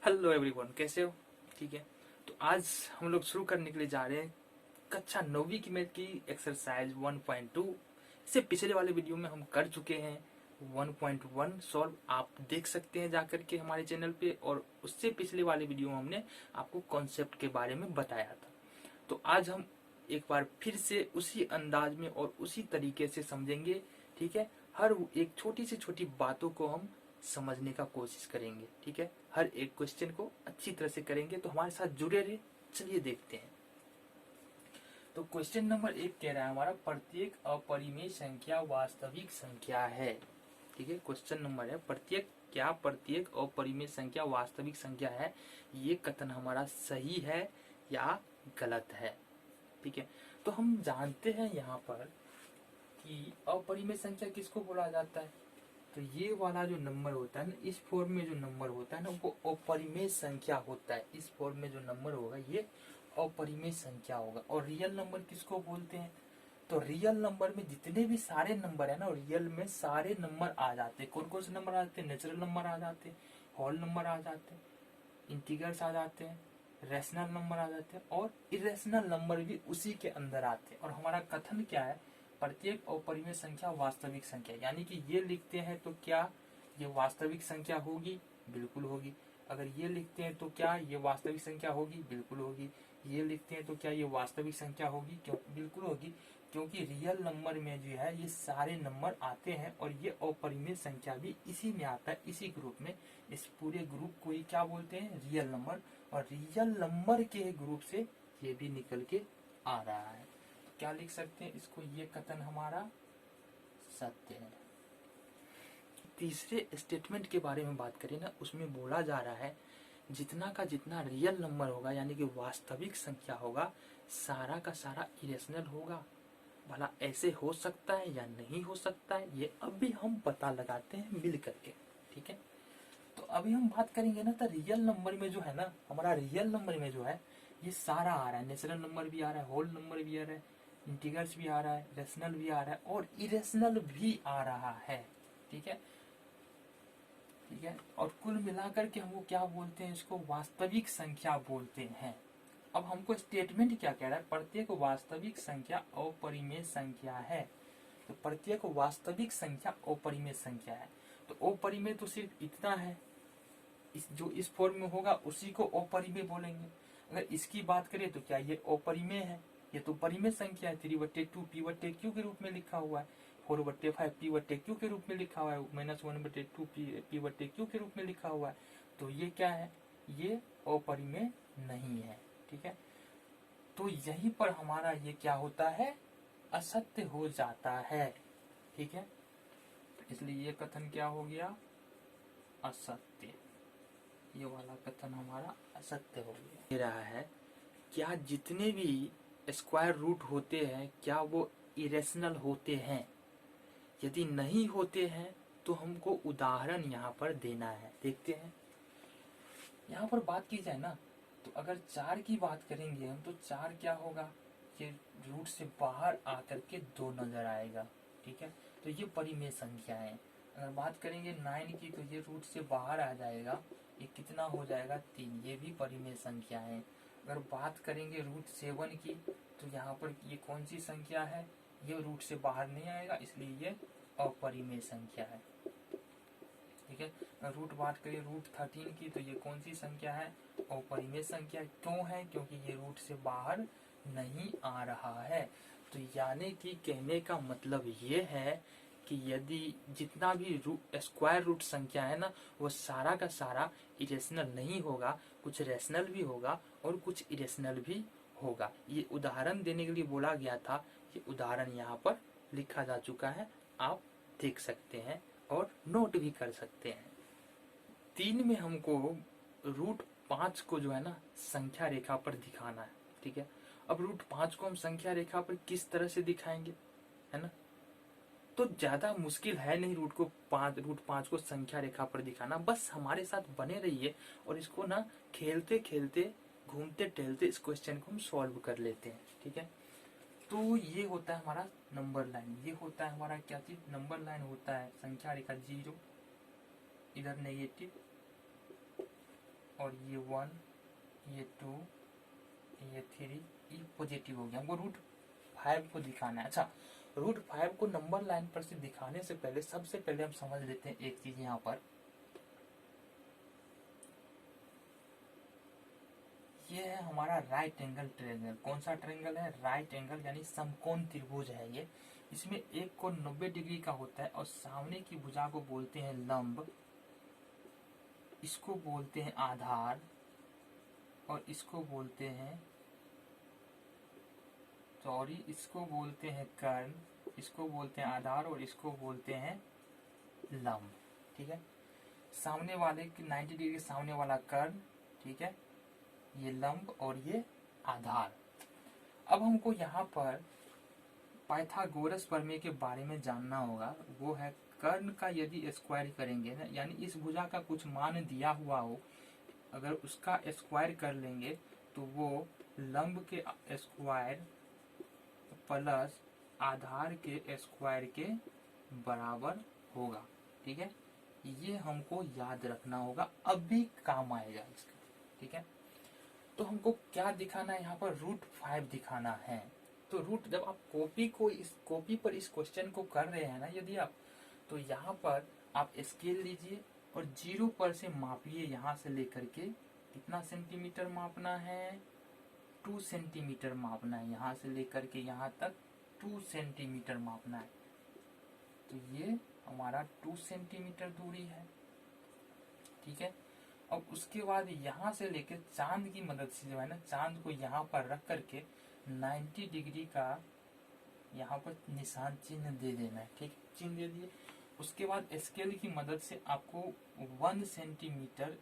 Hello everyone, कैसे हो? ठीक है। तो आज हम लोग शुरू करने के लिए जा रहे हैं कक्षा 9वीं की मैथ की एक्सरसाइज 1.2। इससे पिछले वाले वीडियो में हम कर चुके हैं 1.1 सॉल्व, आप देख सकते हैं जाकर के हमारे चैनल पे। और उससे पिछले वाले वीडियो में हमने आपको कॉन्सेप्ट के बारे में बताया था। तो आज हम एक बार फिर से उसी अंदाज में और उसी तरीके से समझेंगे। ठीक है, हर एक छोटी से छोटी बातों को हम समझने का कोशिश करेंगे। ठीक है, हर एक क्वेश्चन को अच्छी तरह से करेंगे, तो हमारे साथ जुड़े रहे। चलिए देखते हैं। तो क्वेश्चन नंबर 1 कह रहा है हमारा, प्रत्येक अपरिमेय संख्या वास्तविक संख्या है। ठीक है, क्वेश्चन नंबर है प्रत्येक अपरिमेय संख्या वास्तविक संख्या है। ये कथन हमारा सही है या गलत है? ठीक है, तो हम जानते हैं यहाँ पर कि अपरिमेय संख्या किसको बोला जाता है। तो ये वाला जो नंबर होता है ना, इस फॉर्म में जो नंबर होता है ना, वो अपरिमेय संख्या होता है। इस फॉर्म में जो नंबर होगा ये अपरिमेय संख्या होगा। और रियल नंबर किसको बोलते हैं? तो रियल नंबर में जितने भी सारे नंबर है ना, रियल में सारे नंबर आ जाते हैं। कौन कौन से नंबर आ जाते हैं? नेचुरल नंबर आ जाते हैं, होल नंबर आ जाते हैं, इंटीगर्स आ जाते हैं, रेशनल नंबर आ जाते हैं, और इरेशनल नंबर भी उसी के अंदर आते हैं। और हमारा कथन क्या है? प्रत्येक अपरिमेय संख्या वास्तविक संख्या, यानी कि ये लिखते हैं तो क्या ये वास्तविक संख्या होगी? बिल्कुल होगी। अगर ये लिखते हैं तो क्या ये वास्तविक संख्या होगी? बिल्कुल होगी। ये लिखते हैं तो क्या ये वास्तविक संख्या होगी? क्यों? बिल्कुल होगी, क्योंकि रियल नंबर में जो है ये सारे नंबर आते हैं। और ये अपरिमेय संख्या भी इसी में आता है, इसी ग्रुप में। इस पूरे ग्रुप को ही क्या बोलते हैं? Real number. और रियल नंबर के ग्रुप से ये भी निकल के आ रहा है। क्या लिख सकते हैं इसको? ये कथन हमारा सत्य है। तीसरे स्टेटमेंट के बारे में बात करें ना, उसमें बोला जा रहा है जितना का जितना रियल नंबर होगा, यानी कि वास्तविक संख्या होगा, सारा का सारा इरेशनल होगा। भला ऐसे हो सकता है या नहीं हो सकता है, ये अभी हम पता लगाते हैं मिल करके। ठीक है, तो अभी हम बात करेंगे ना, तो रियल नंबर में जो है ना, हमारा रियल नंबर में जो है ये सारा आ रहा है। नेचुरल नंबर भी आ रहा है, होल नंबर भी आ रहा है, इंटीगर्स भी आ रहा है, रेशनल भी आ रहा है, और इरेशनल भी आ रहा है। ठीक है, ठीक है। और कुल मिलाकर के हमको क्या बोलते हैं? इसको वास्तविक संख्या बोलते हैं। अब हमको स्टेटमेंट क्या कह रहा है? प्रत्येक वास्तविक संख्या अपरिमेय संख्या है। तो प्रत्येक वास्तविक संख्या अपरिमेय संख्या है। तो अपरिमेय तो सिर्फ इतना है, जो इस फॉर्म में होगा उसी को अपरिमेय बोलेंगे। अगर इसकी बात करें तो क्या ये अपरिमेय है? ये तो परिमेय संख्या है। 3/2 p/q के रूप में लिखा हुआ है, 4/5 p/q के रूप में लिखा हुआ है, -1/2 p/q के रूप में लिखा हुआ है। तो ये क्या है? ये अपरिमेय नहीं है। ठीक है, तो यहीं पर हमारा ये क्या होता है? असत्य हो जाता है। ठीक है, इसलिए ये कथन क्या हो गया? असत्य। ये वाला कथन हमारा असत्य हो गया। दे रहा है, क्या जितने भी स्क्वायर रूट होते हैं क्या वो इरेशनल होते हैं? यदि नहीं होते हैं तो हमको उदाहरण यहाँ पर देना है। देखते हैं, यहाँ पर बात की जाए ना, तो अगर 4 की बात करेंगे हम, तो 4 क्या होगा? ये रूट से बाहर आकर के 2 नजर आएगा। ठीक है, तो ये परिमेय संख्या है। अगर बात करेंगे 9 की, तो ये रूट से बाहर आ जाएगा, ये कितना हो जाएगा? 3। ये भी परिमेय संख्या है। अगर बात करेंगे रूट 7 की, तो यहाँ पर ये कौन सी संख्या है? ये रूट से बाहर नहीं आएगा, इसलिए ये अपरिमेय संख्या है। ठीक है, रूट बात करिए रूट 13 की, तो ये कौन सी संख्या है? अपरिमेय संख्या। क्यों है? क्योंकि ये रूट से बाहर नहीं आ रहा है। तो यानी कि कहने का मतलब ये है कि यदि जितना भी स्क्वायर रूट संख्या है ना, वो सारा का सारा इरेशनल नहीं होगा, कुछ रेशनल भी होगा और कुछ इरेशनल भी होगा। ये उदाहरण देने के लिए बोला गया था। ये उदाहरण यहाँ पर लिखा जा चुका है, आप देख सकते हैं और नोट भी कर सकते हैं। 3 में हमको रूट 5 को जो है ना संख्या रेखा पर दिखाना है। ठीक है, अब रूट 5 को हम संख्या रेखा पर किस तरह से दिखाएंगे, है ना? तो ज्यादा मुश्किल है नहीं रूट 5 को संख्या रेखा पर दिखाना। बस हमारे साथ बने रहिए और इसको ना खेलते खेलते घूमते टहलते इस क्वेश्चन को हम सॉल्व कर लेते हैं। ठीक है, तो ये होता है हमारा नंबर लाइन। ये होता है हमारा क्या चीज? नंबर लाइन होता है संख्या रेखा 0, इधर नेगेटिव, और ये 1, ये 2, ये 3, ये पॉजिटिव हो गया। हमको रूट 5 को दिखाना है। अच्छा, रूट 5 को नंबर लाइन पर से दिखाने से पहले सबसे पहले हम समझ लेते हैं एक चीज यहाँ पर। ये है हमारा राइट एंगल ट्रायंगल। कौन सा ट्रायंगल है? राइट एंगल यानी समकोण त्रिभुज है ये। इसमें एक कोण 90 डिग्री का होता है और सामने की भुजा को बोलते हैं लंब, इसको बोलते हैं आधार और इसको बोलते हैं इसको बोलते हैं कर्ण, इसको बोलते हैं आधार और इसको बोलते हैं लंब। ठीक है, सामने वाले की 90 डिग्री सामने वाला कर्ण, ठीक है, ये लंब और ये आधार। अब हमको यहाँ पर पाइथागोरस प्रमेय के बारे में जानना होगा। वो है कर्ण का यदि स्क्वायर करेंगे ना, यानी इस भुजा का कुछ मान दिया हुआ हो, अगर उसका स्क्वायर कर लेंगे तो वो लंब के स्क्वायर प्लस आधार के स्क्वायर के बराबर होगा। ठीक है, ये हमको याद रखना होगा, अब भी काम आएगा इसका। ठीक है, तो हमको क्या दिखाना है यहाँ पर? रूट 5 दिखाना है। तो रूट, जब आप कॉपी पर इस क्वेश्चन को कर रहे हैं ना यदि आप, तो यहाँ पर आप स्केल लीजिए और 0 पर से मापिए। यहाँ से लेकर के कितना सेंटीमीटर मापना है? 2 सेंटीमीटर मापना है। यहाँ से लेकर के यहाँ तक 2 सेंटीमीटर मापना है। तो ये हमारा 2 सेंटीमीटर दूरी है। ठीक है, अब उसके बाद यहाँ से लेकर चांद की मदद से जो है ना, चांद को यहाँ पर रख करके 90 डिग्री का यहाँ पर निशान चिन्ह दे देना है। ठीक, चिन्ह दे दिए। उसके बाद स्केल की मदद से आपको 1 सेंटीमीटर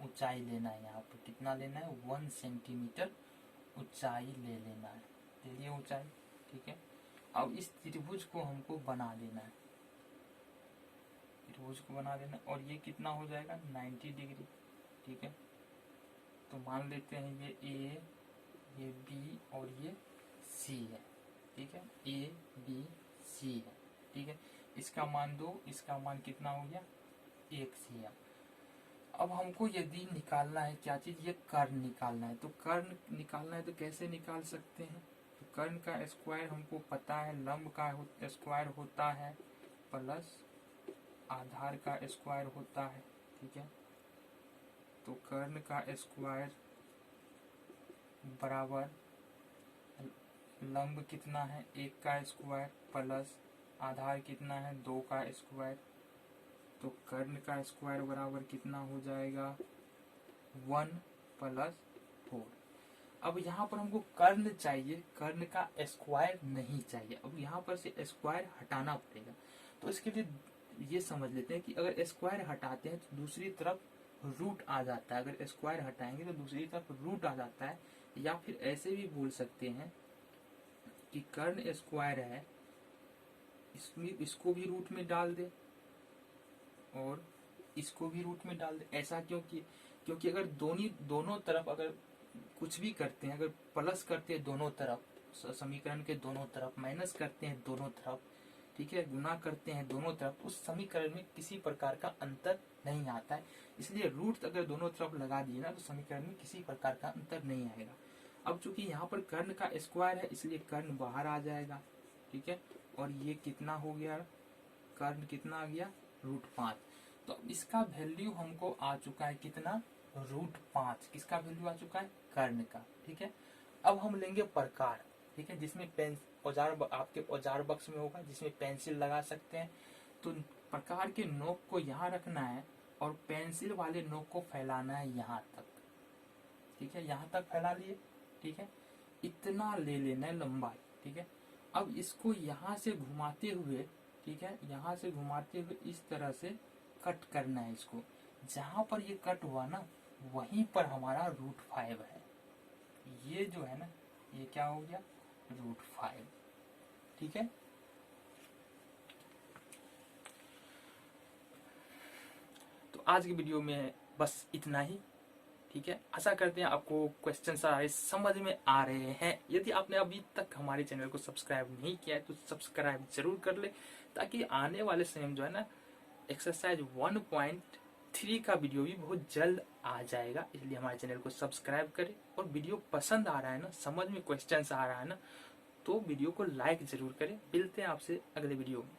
ऊंचाई लेना है। यहाँ पर कितना लेना है? 1 सेंटीमीटर ऊंचाई ले लेना है। ले लिए ऊंचाई। ठीक है, अब इस त्रिभुज को हमको बना देना है। त्रिभुज को बना देना, और ये कितना हो जाएगा? 90 डिग्री। ठीक है, तो मान लेते हैं ये ए, ये बी और ये सी है। ठीक है, ए बी सी है। ठीक है, इसका मान 2, इसका मान कितना हो गया? 1 सी है। अब हमको यदि निकालना है क्या चीज? ये कर्ण निकालना है। तो कर्ण निकालना है तो कैसे निकाल सकते हैं? तो कर्ण का स्क्वायर हमको पता है, लंब का स्क्वायर होता है प्लस आधार का स्क्वायर होता है। ठीक है, तो कर्ण का स्क्वायर बराबर लंब कितना है? 1 का स्क्वायर प्लस आधार कितना है? 2 का स्क्वायर। तो कर्ण का स्क्वायर बराबर कितना हो जाएगा? 1 प्लस 4। अब यहाँ पर हमको कर्ण चाहिए, कर्ण का स्क्वायर नहीं चाहिए। अब यहाँ पर से स्क्वायर हटाना पड़ेगा। तो इसके लिए ये समझ लेते हैं कि अगर स्क्वायर हटाते हैं तो दूसरी तरफ रूट आ जाता है। अगर स्क्वायर हटाएंगे तो दूसरी तरफ रूट आ जाता है। या फिर ऐसे भी बोल सकते हैं कि कर्ण स्क्वायर है, इसमें इसको भी रूट में डाल दे और इसको भी रूट में डाल दे। ऐसा क्योंकि अगर दोनों तरफ अगर कुछ भी करते हैं, अगर प्लस करते हैं दोनों तरफ, समीकरण के दोनों तरफ, माइनस करते हैं दोनों तरफ, ठीक है, गुना करते हैं दोनों तरफ, उस समीकरण में किसी प्रकार का अंतर नहीं आता है। इसलिए रूट अगर दोनों तरफ लगा दिए ना तो समीकरण में किसी प्रकार का अंतर नहीं आएगा। अब चूंकि यहाँ पर कर्ण का स्क्वायर है इसलिए कर्ण बाहर आ जाएगा। ठीक है, और ये कितना हो गया? कर्ण कितना आ गया? √5। तो इसका वैल्यू हमको आ चुका है कितना? √5। किसका वैल्यू आ चुका है? कर्ण का। ठीक है, अब हम लेंगे प्रकार। ठीक है, जिसमें पेन औजार आपके औजार बक्स में होगा, जिसमें पेंसिल लगा सकते हैं। तो प्रकार के नोक को यहाँ रखना है और पेंसिल वाले नोक को फैलाना है यहाँ तक। ठीक है, यहाँ तक फैला लिए। ठीक है, इतना ले लेना है लंबाई। ठीक है, अब इसको यहाँ से घुमाते हुए, ठीक है, यहाँ से घुमाते हुए इस तरह से कट करना है इसको। जहां पर ये कट हुआ ना वहीं पर हमारा √5 है। ये जो है ना, ये क्या हो गया? √5। ठीक है, तो आज की वीडियो में बस इतना ही। ठीक है, आशा करते हैं आपको क्वेश्चन सारे समझ में आ रहे हैं। यदि आपने अभी तक हमारे चैनल को सब्सक्राइब नहीं किया है तो सब्सक्राइब जरूर कर ले, ताकि आने वाले समय जो है ना एक्सरसाइज 3 का वीडियो भी बहुत जल्द आ जाएगा, इसलिए हमारे चैनल को सब्सक्राइब करें। और वीडियो पसंद आ रहा है ना, समझ में क्वेश्चन आ रहा है ना, तो वीडियो को लाइक जरूर करें। मिलते हैं आपसे अगले वीडियो में।